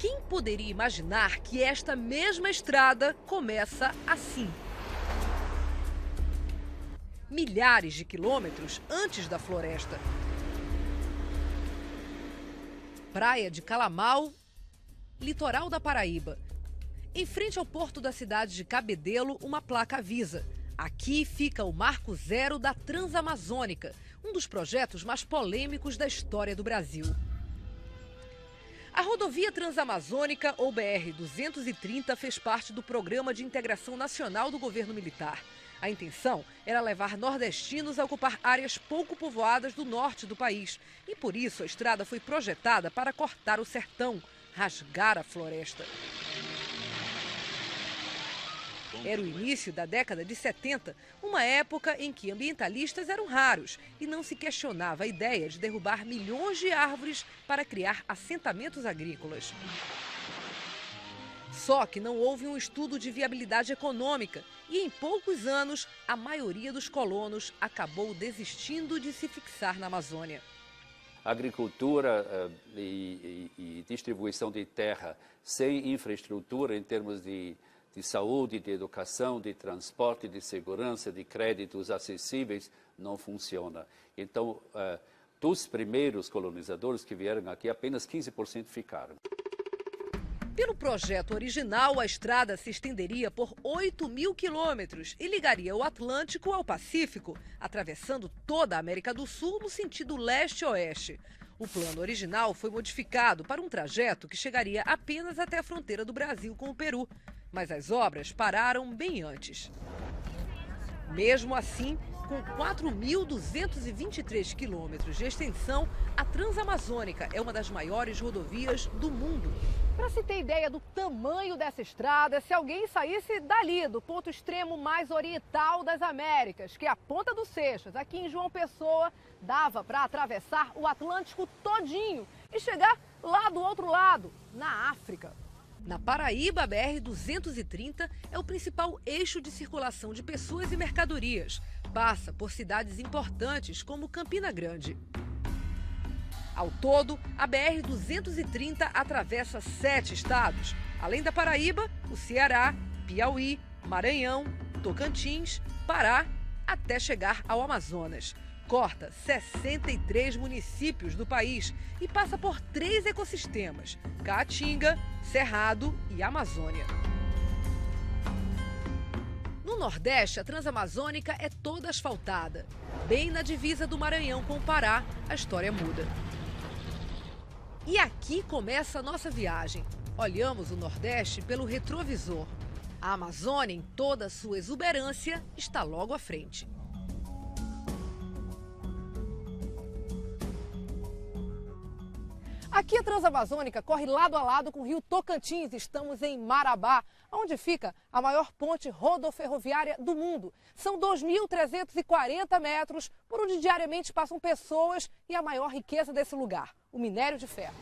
Quem poderia imaginar que esta mesma estrada começa assim? Milhares de quilômetros antes da floresta. Praia de Calamal, litoral da Paraíba. Em frente ao porto da cidade de Cabedelo, uma placa avisa: aqui fica o Marco Zero da Transamazônica, um dos projetos mais polêmicos da história do Brasil. A rodovia Transamazônica, ou BR-230, fez parte do Programa de Integração Nacional do governo militar. A intenção era levar nordestinos a ocupar áreas pouco povoadas do norte do país. E por isso a estrada foi projetada para cortar o sertão, rasgar a floresta. Era o início da década de 70, uma época em que ambientalistas eram raros e não se questionava a ideia de derrubar milhões de árvores para criar assentamentos agrícolas. Só que não houve um estudo de viabilidade econômica e, em poucos anos, a maioria dos colonos acabou desistindo de se fixar na Amazônia. Agricultura e distribuição de terra sem infraestrutura em termos de saúde, de educação, de transporte, de segurança, de créditos acessíveis, não funciona. Então, dos primeiros colonizadores que vieram aqui, apenas 15% ficaram. Pelo projeto original, a estrada se estenderia por 8.000 quilômetros e ligaria o Atlântico ao Pacífico, atravessando toda a América do Sul no sentido leste-oeste. O plano original foi modificado para um trajeto que chegaria apenas até a fronteira do Brasil com o Peru. Mas as obras pararam bem antes. Mesmo assim, com 4.223 quilômetros de extensão, a Transamazônica é uma das maiores rodovias do mundo. Para se ter ideia do tamanho dessa estrada, se alguém saísse dali, do ponto extremo mais oriental das Américas, que é a Ponta dos Seixas, aqui em João Pessoa, dava para atravessar o Atlântico todinho e chegar lá do outro lado, na África. Na Paraíba, a BR-230 é o principal eixo de circulação de pessoas e mercadorias. Passa por cidades importantes como Campina Grande. Ao todo, a BR-230 atravessa 7 estados. Além da Paraíba, o Ceará, Piauí, Maranhão, Tocantins, Pará, até chegar ao Amazonas. Corta 63 municípios do país e passa por 3 ecossistemas: Caatinga, Cerrado e Amazônia. No Nordeste, a Transamazônica é toda asfaltada. Bem na divisa do Maranhão com o Pará, a história muda. E aqui começa a nossa viagem. Olhamos o Nordeste pelo retrovisor. A Amazônia, em toda a sua exuberância, está logo à frente. Aqui a Transamazônica corre lado a lado com o rio Tocantins. Estamos em Marabá, onde fica a maior ponte rodoferroviária do mundo. São 2.340 metros, por onde diariamente passam pessoas e a maior riqueza desse lugar, o minério de ferro.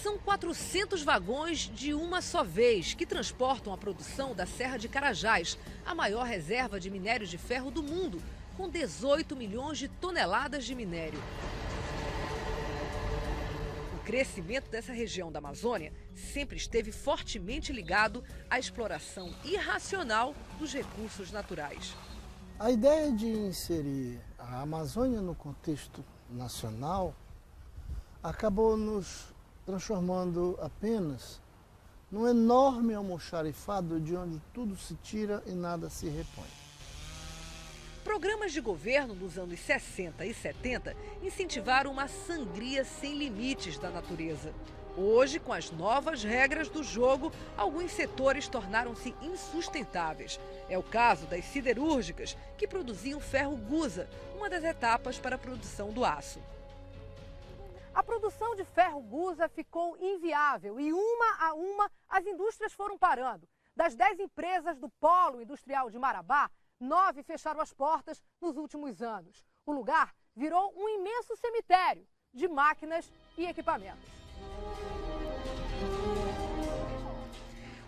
São 400 vagões de uma só vez que transportam a produção da Serra de Carajás, a maior reserva de minério de ferro do mundo, com 18 milhões de toneladas de minério. O crescimento dessa região da Amazônia sempre esteve fortemente ligado à exploração irracional dos recursos naturais. A ideia de inserir a Amazônia no contexto nacional acabou nos transformando apenas num enorme almoxarifado de onde tudo se tira e nada se repõe. Programas de governo nos anos 60 e 70 incentivaram uma sangria sem limites da natureza. Hoje, com as novas regras do jogo, alguns setores tornaram-se insustentáveis. É o caso das siderúrgicas, que produziam ferro gusa, uma das etapas para a produção do aço. A produção de ferro gusa ficou inviável e, uma a uma, as indústrias foram parando. Das 10 empresas do Polo Industrial de Marabá, 9 fecharam as portas nos últimos anos. O lugar virou um imenso cemitério de máquinas e equipamentos.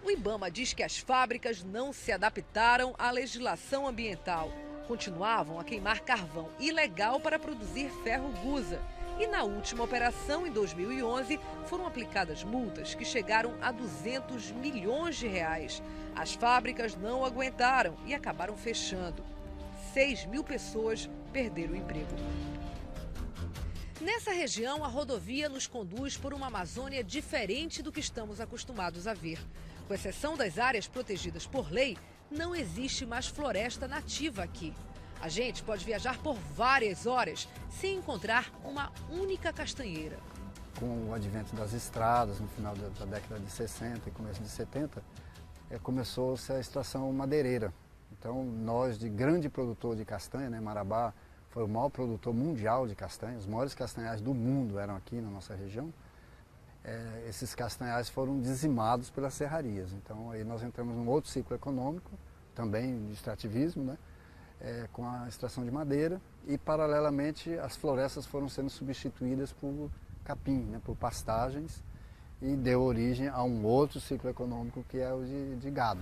O IBAMA diz que as fábricas não se adaptaram à legislação ambiental. Continuavam a queimar carvão ilegal para produzir ferro gusa. E na última operação, em 2011, foram aplicadas multas que chegaram a 200 milhões de reais. As fábricas não aguentaram e acabaram fechando. 6 mil pessoas perderam o emprego. Nessa região, a rodovia nos conduz por uma Amazônia diferente do que estamos acostumados a ver. Com exceção das áreas protegidas por lei, não existe mais floresta nativa aqui. A gente pode viajar por várias horas sem encontrar uma única castanheira. Com o advento das estradas, no final da década de 60 e começo de 70, começou-se a extração madeireira. Então, nós, de grande produtor de castanha, né, Marabá foi o maior produtor mundial de castanha, os maiores castanhais do mundo eram aqui na nossa região. Esses castanhais foram dizimados pelas serrarias. Então, aí nós entramos num outro ciclo econômico, também de extrativismo, né? Com a extração de madeira e, paralelamente, as florestas foram sendo substituídas por capim, né, por pastagens, e deu origem a um outro ciclo econômico que é o de gado.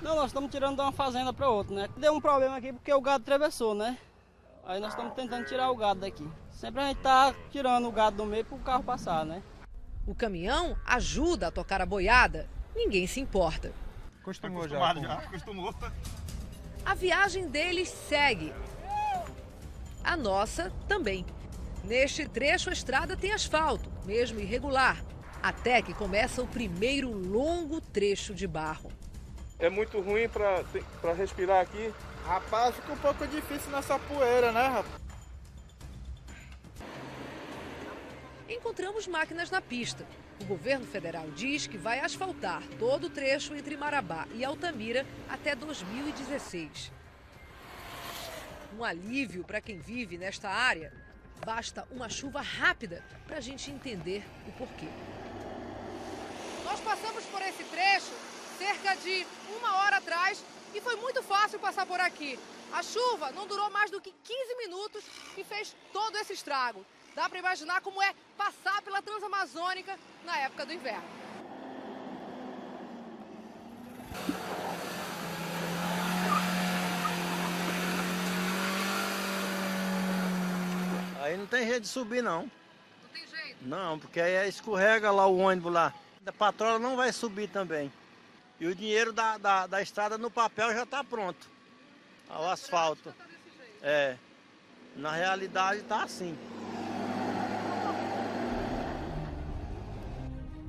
Não, nós estamos tirando de uma fazenda para outra, né? Deu um problema aqui porque o gado atravessou, né? Aí nós estamos tentando tirar o gado daqui. Sempre a gente está tirando o gado do meio para o carro passar, né? O caminhão ajuda a tocar a boiada, ninguém se importa. Acostumou. A viagem deles segue. A nossa também. Neste trecho, a estrada tem asfalto, mesmo irregular, até que começa o primeiro longo trecho de barro. É muito ruim para respirar aqui. Rapaz, fica um pouco difícil nessa poeira, né, rapaz? Encontramos máquinas na pista. O governo federal diz que vai asfaltar todo o trecho entre Marabá e Altamira até 2016. Um alívio para quem vive nesta área. Basta uma chuva rápida para a gente entender o porquê. Nós passamos por esse trecho cerca de 1 hora atrás e foi muito fácil passar por aqui. A chuva não durou mais do que 15 minutos e fez todo esse estrago. Dá para imaginar como é passar pela Transamazônica na época do inverno. Aí não tem jeito de subir, não. Não tem jeito? Não, porque aí escorrega lá o ônibus lá. A patroa não vai subir também. E o dinheiro da estrada no papel já está pronto. O asfalto. Na realidade está assim.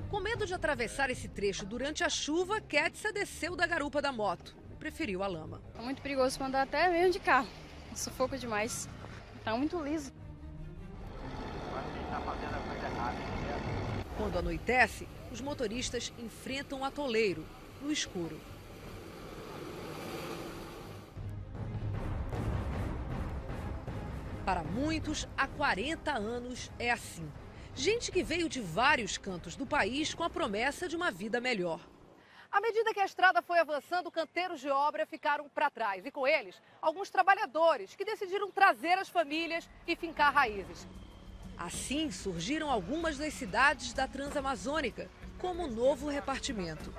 Com medo de atravessar esse trecho durante a chuva, Kétia desceu da garupa da moto. Preferiu a lama. É muito perigoso para andar até mesmo de carro. Sufoca demais. Tá muito liso. Quando anoitece, os motoristas enfrentam um atoleiro no escuro. Para muitos, há 40 anos é assim. Gente que veio de vários cantos do país com a promessa de uma vida melhor. À medida que a estrada foi avançando, canteiros de obra ficaram para trás. E com eles, alguns trabalhadores que decidiram trazer as famílias e fincar raízes. Assim, surgiram algumas das cidades da Transamazônica, como o novo repartimento.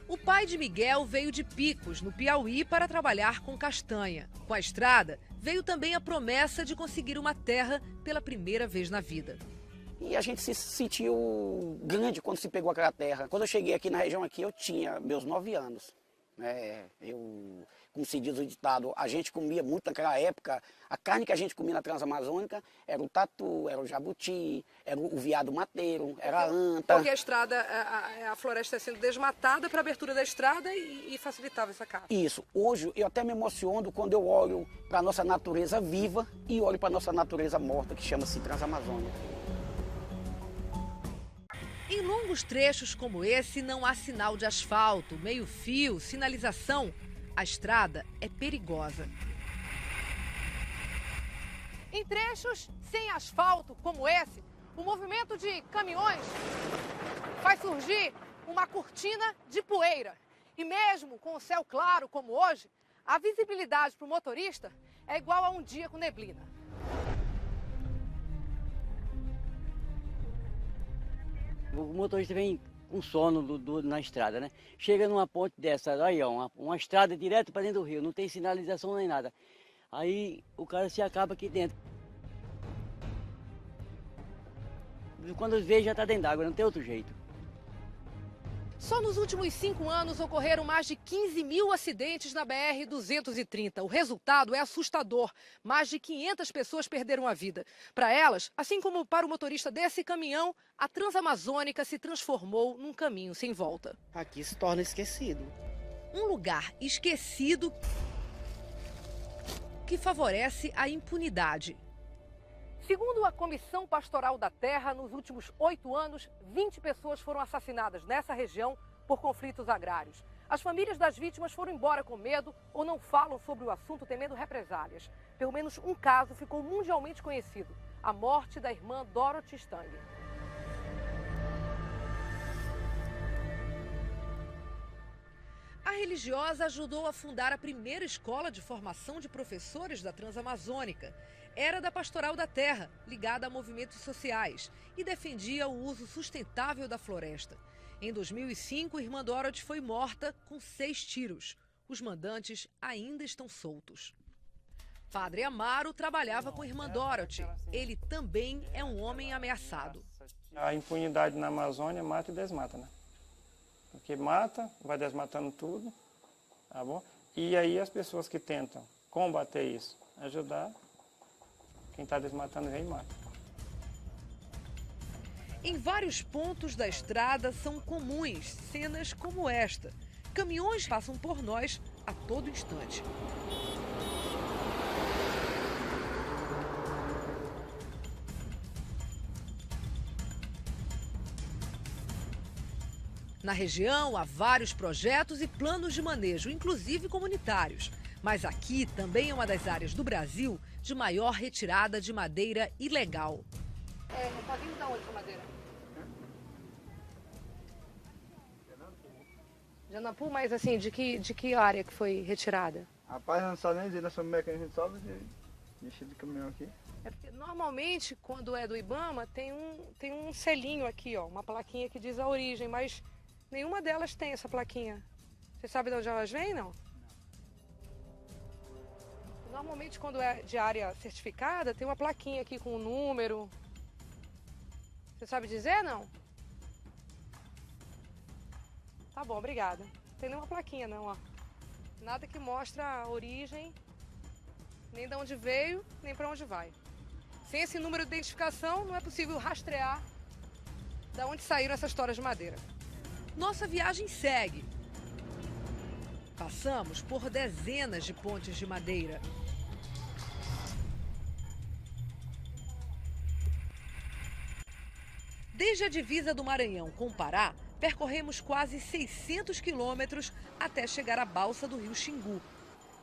O pai de Miguel veio de Picos, no Piauí, para trabalhar com castanha. Com a estrada, veio também a promessa de conseguir uma terra pela primeira vez na vida. E a gente se sentiu grande quando se pegou aquela terra. Quando eu cheguei aqui na região aqui, eu tinha meus 9 anos. Como se diz o ditado, a gente comia muito naquela época. A carne que a gente comia na Transamazônica era o tatu, era o jabuti, era o veado mateiro, era a anta. Porque a estrada, a floresta sendo desmatada para a abertura da estrada e facilitava essa carne. Isso. Hoje eu até me emociono quando eu olho para a nossa natureza viva e olho para a nossa natureza morta, que chama-se Transamazônica. Em longos trechos como esse, não há sinal de asfalto, meio-fio, sinalização. A estrada é perigosa. Em trechos sem asfalto como esse, o movimento de caminhões faz surgir uma cortina de poeira. E mesmo com o céu claro como hoje, a visibilidade para o motorista é igual a um dia com neblina. O motorista vem com sono na estrada, né? Chega numa ponte dessa, aí ó, uma estrada direto para dentro do rio, não tem sinalização nem nada. Aí o cara se acaba aqui dentro. Quando vê já está dentro d'água, não tem outro jeito. Só nos últimos 5 anos ocorreram mais de 15 mil acidentes na BR-230. O resultado é assustador. Mais de 500 pessoas perderam a vida. Para elas, assim como para o motorista desse caminhão, a Transamazônica se transformou num caminho sem volta. Aqui se torna esquecido. Um lugar esquecido que favorece a impunidade. Segundo a Comissão Pastoral da Terra, nos últimos 8 anos, 20 pessoas foram assassinadas nessa região por conflitos agrários. As famílias das vítimas foram embora com medo ou não falam sobre o assunto temendo represálias. Pelo menos um caso ficou mundialmente conhecido: a morte da irmã Dorothy Stang. A religiosa ajudou a fundar a primeira escola de formação de professores da Transamazônica. Era da Pastoral da Terra, ligada a movimentos sociais, e defendia o uso sustentável da floresta. Em 2005, a irmã Dorothy foi morta com 6 tiros. Os mandantes ainda estão soltos. Padre Amaro trabalhava com a irmã Dorothy. Ele também é um homem ameaçado. A impunidade na Amazônia mata e desmata, né? Porque mata, vai desmatando tudo, tá bom? E aí as pessoas que tentam combater isso, ajudar, quem está desmatando vem e mata. Em vários pontos da estrada são comuns cenas como esta. Caminhões passam por nós a todo instante. Na região há vários projetos e planos de manejo, inclusive comunitários. Mas aqui também é uma das áreas do Brasil de maior retirada de madeira ilegal. Pode vir dar onde essa madeira? Janapu, mas assim, de que área que foi retirada? Rapaz, não sabe nem dizer, nós somos mecânicos, a gente sabe de encher de caminhão aqui. É porque normalmente, quando é do Ibama, tem um selinho aqui, ó, uma plaquinha que diz a origem, mas nenhuma delas tem essa plaquinha. Você sabe de onde elas vêm, não? Normalmente, quando é de área certificada, tem uma plaquinha aqui com um número. Você sabe dizer, não? Tá bom, obrigada. Não tem nenhuma plaquinha, não, ó. Nada que mostra a origem, nem de onde veio, nem para onde vai. Sem esse número de identificação, não é possível rastrear de onde saíram essas toras de madeira. Nossa viagem segue. Passamos por dezenas de pontes de madeira. Desde a divisa do Maranhão com o Pará, percorremos quase 600 quilômetros até chegar à balsa do rio Xingu.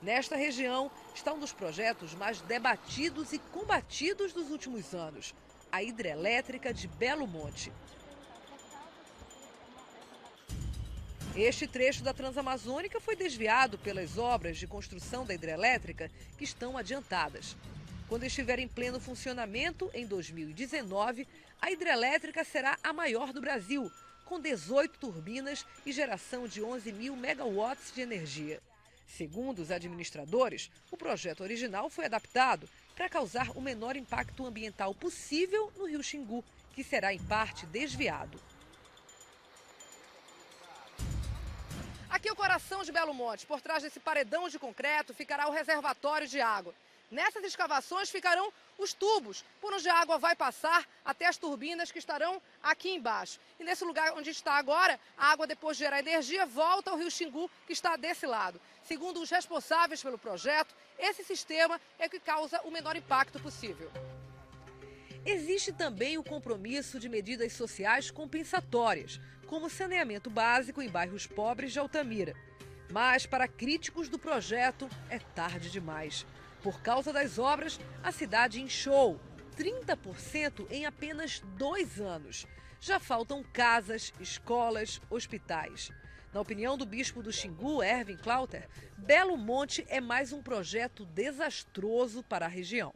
Nesta região está um dos projetos mais debatidos e combatidos dos últimos anos, a hidrelétrica de Belo Monte. Este trecho da Transamazônica foi desviado pelas obras de construção da hidrelétrica que estão adiantadas. Quando estiver em pleno funcionamento, em 2019, a hidrelétrica será a maior do Brasil, com 18 turbinas e geração de 11 mil megawatts de energia. Segundo os administradores, o projeto original foi adaptado para causar o menor impacto ambiental possível no rio Xingu, que será em parte desviado. Aqui é o coração de Belo Monte. Por trás desse paredão de concreto ficará o reservatório de água. Nessas escavações ficarão os tubos por onde a água vai passar até as turbinas que estarão aqui embaixo. E nesse lugar onde está agora, a água, depois de gerar energia, volta ao rio Xingu, que está desse lado. Segundo os responsáveis pelo projeto, esse sistema é que causa o menor impacto possível. Existe também o compromisso de medidas sociais compensatórias, como saneamento básico em bairros pobres de Altamira. Mas, para críticos do projeto, é tarde demais. Por causa das obras, a cidade inchou 30% em apenas 2 anos. Já faltam casas, escolas, hospitais. Na opinião do bispo do Xingu, Erwin Klauter, Belo Monte é mais um projeto desastroso para a região.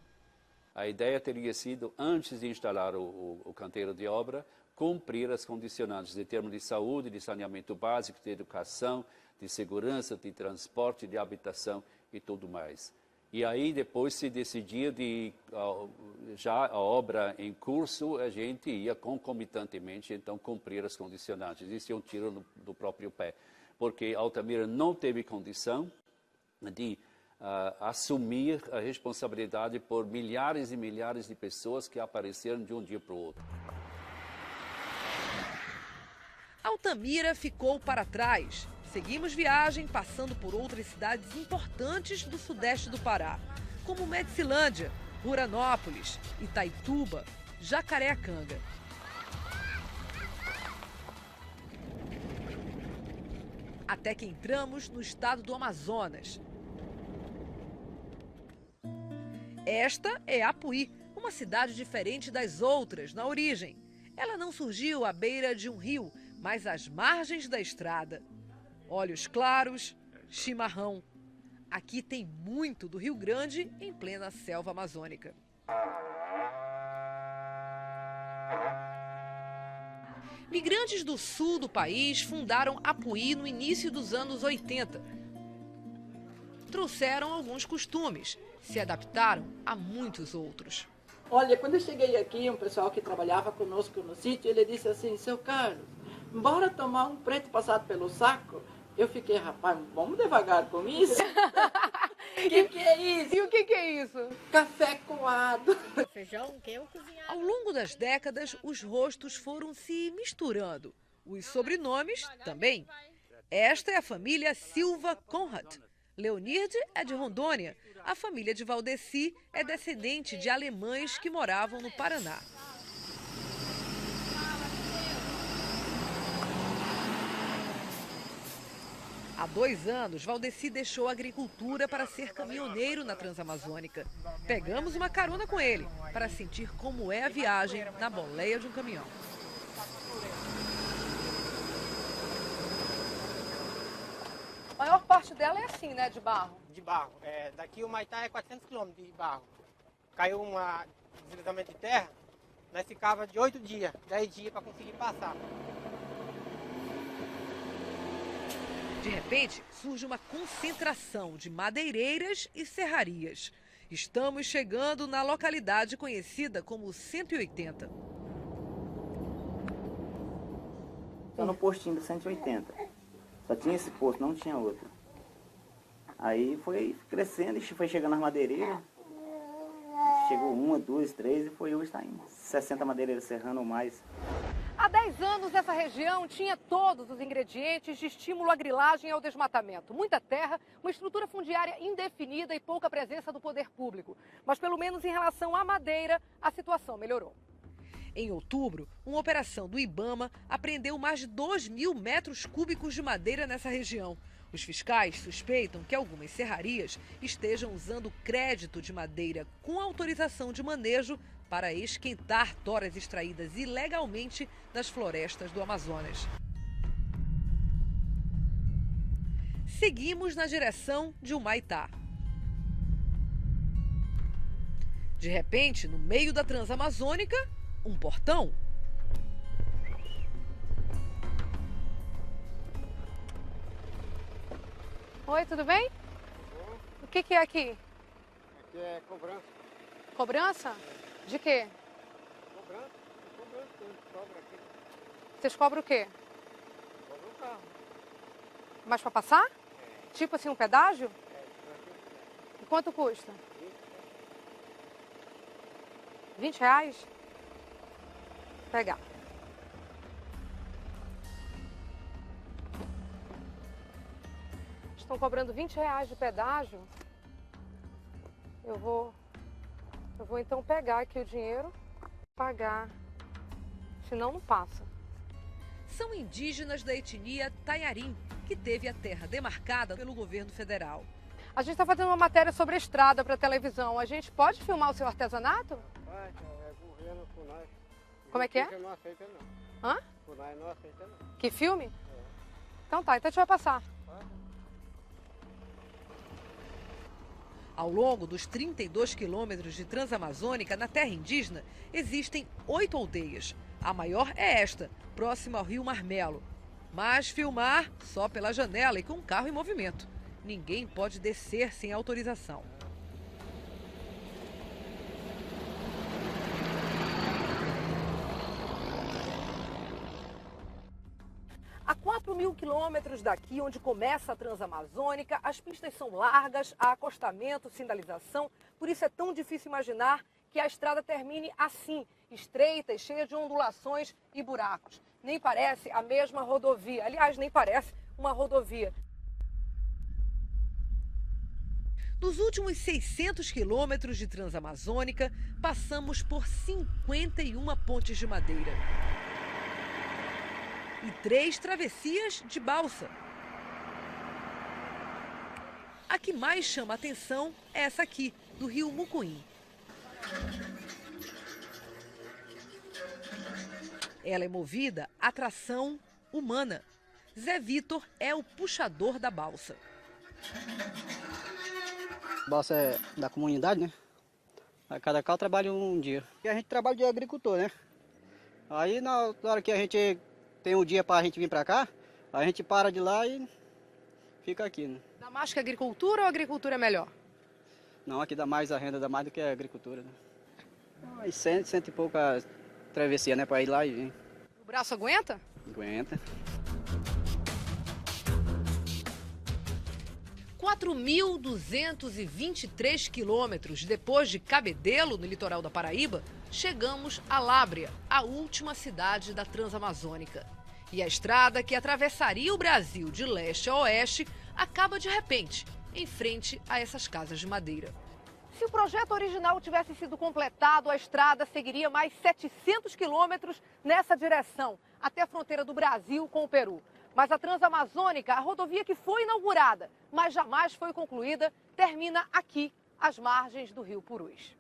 A ideia teria sido, antes de instalar o canteiro de obra, cumprir as condicionantes em termos de saúde, de saneamento básico, de educação, de segurança, de transporte, de habitação e tudo mais. E aí depois se decidia de, já a obra em curso, a gente ia concomitantemente então cumprir as condicionantes. Isso é um tiro do próprio pé, porque Altamira não teve condição de assumir a responsabilidade por milhares e milhares de pessoas que apareceram de um dia para o outro. Altamira ficou para trás. Seguimos viagem passando por outras cidades importantes do sudeste do Pará, como Medicilândia, Uranópolis, Itaituba, Jacareacanga. Até que entramos no estado do Amazonas. Esta é Apuí, uma cidade diferente das outras na origem. Ela não surgiu à beira de um rio, mas às margens da estrada. Olhos claros, chimarrão. Aqui tem muito do Rio Grande em plena selva amazônica. Migrantes do sul do país fundaram Apuí no início dos anos 80. Trouxeram alguns costumes, se adaptaram a muitos outros. Olha, quando eu cheguei aqui, um pessoal que trabalhava conosco no sítio, ele disse assim: seu Carlos, bora tomar um preto passado pelo saco? Eu fiquei, rapaz, vamos devagar com isso. que é isso? E o que é isso? Café coado. Feijão que eu cozinhava. Ao longo das décadas, os rostos foram se misturando. Os sobrenomes também. Esta é a família Silva Conrad. Leonirde é de Rondônia. A família de Valdeci é descendente de alemães que moravam no Paraná. Há 2 anos, Valdeci deixou a agricultura para ser caminhoneiro na Transamazônica. Pegamos uma carona com ele para sentir como é a viagem na boleia de um caminhão. A maior parte dela é assim, né, de barro? De barro. Daqui o Maitá é 400 quilômetros de barro. Caiu um deslizamento de terra, nós ficava de 8 dias, 10 dias para conseguir passar. De repente, surge uma concentração de madeireiras e serrarias. Estamos chegando na localidade conhecida como 180. Estou no postinho do 180. Só tinha esse posto, não tinha outro. Aí foi crescendo e foi chegando as madeireiras. Chegou 1, 2, 3 e foi hoje está em 60 madeireiras serrando ou mais. Há 10 anos, essa região tinha todos os ingredientes de estímulo à grilagem e ao desmatamento. Muita terra, uma estrutura fundiária indefinida e pouca presença do poder público. Mas, pelo menos em relação à madeira, a situação melhorou. Em outubro, uma operação do IBAMA apreendeu mais de 2.000 metros cúbicos de madeira nessa região. Os fiscais suspeitam que algumas serrarias estejam usando crédito de madeira com autorização de manejo para esquentar toras extraídas ilegalmente das florestas do Amazonas. Seguimos na direção de Humaitá. De repente, no meio da Transamazônica, um portão. Oi, tudo bem? O que é aqui? Aqui é cobrança. Cobrança? De quê? Cobrança, cobra aqui. Vocês cobram o quê? Cobra o carro. Mas para passar? É. Tipo assim, um pedágio? É. E quanto custa? 20 reais? Vou pegar. Estão cobrando 20 reais de pedágio. Eu vou então pegar aqui o dinheiro, pagar, senão não passa. São indígenas da etnia Taiarim, que teve a terra demarcada pelo governo federal. A gente está fazendo uma matéria sobre a estrada para televisão. A gente pode filmar o seu artesanato? Vai, é governo, FUNAI. Como é que é? Não aceita não. Hã? FUNAI não aceita não. Que filme? É. Então tá, então a gente vai passar. Ao longo dos 32 quilômetros de Transamazônica, na terra indígena, existem 8 aldeias. A maior é esta, próxima ao rio Marmelo. Mas filmar só pela janela e com o carro em movimento. Ninguém pode descer sem autorização. 4.000 quilômetros daqui, onde começa a Transamazônica, as pistas são largas, há acostamento, sinalização, por isso é tão difícil imaginar que a estrada termine assim, estreita e cheia de ondulações e buracos. Nem parece a mesma rodovia, aliás, nem parece uma rodovia. Nos últimos 600 quilômetros de Transamazônica, passamos por 51 pontes de madeira e 3 travessias de balsa. A que mais chama a atenção é essa aqui, do rio Mucuim. Ela é movida a tração humana. Zé Vitor é o puxador da balsa. A balsa é da comunidade, né? A cada carro trabalha um dia. E a gente trabalha de agricultor, né? Aí na hora que a gente tem um dia para a gente vir para cá, a gente para de lá e fica aqui, né? Dá mais que a agricultura ou a agricultura é melhor? Não, aqui dá mais a renda, dá mais do que a agricultura, né? Então, 100 e pouca travessia, né? Para ir lá e vir. O braço aguenta? Aguenta. 4.223 quilômetros depois de Cabedelo, no litoral da Paraíba, chegamos a Lábrea, a última cidade da Transamazônica. E a estrada que atravessaria o Brasil de leste a oeste acaba de repente, em frente a essas casas de madeira. Se o projeto original tivesse sido completado, a estrada seguiria mais 700 quilômetros nessa direção, até a fronteira do Brasil com o Peru. Mas a Transamazônica, a rodovia que foi inaugurada, mas jamais foi concluída, termina aqui, às margens do rio Purus.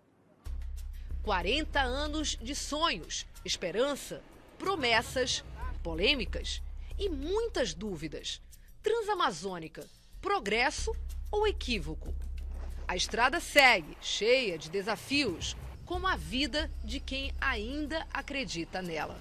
40 anos de sonhos, esperança, promessas, polêmicas e muitas dúvidas. Transamazônica, progresso ou equívoco? A estrada segue, cheia de desafios, como a vida de quem ainda acredita nela.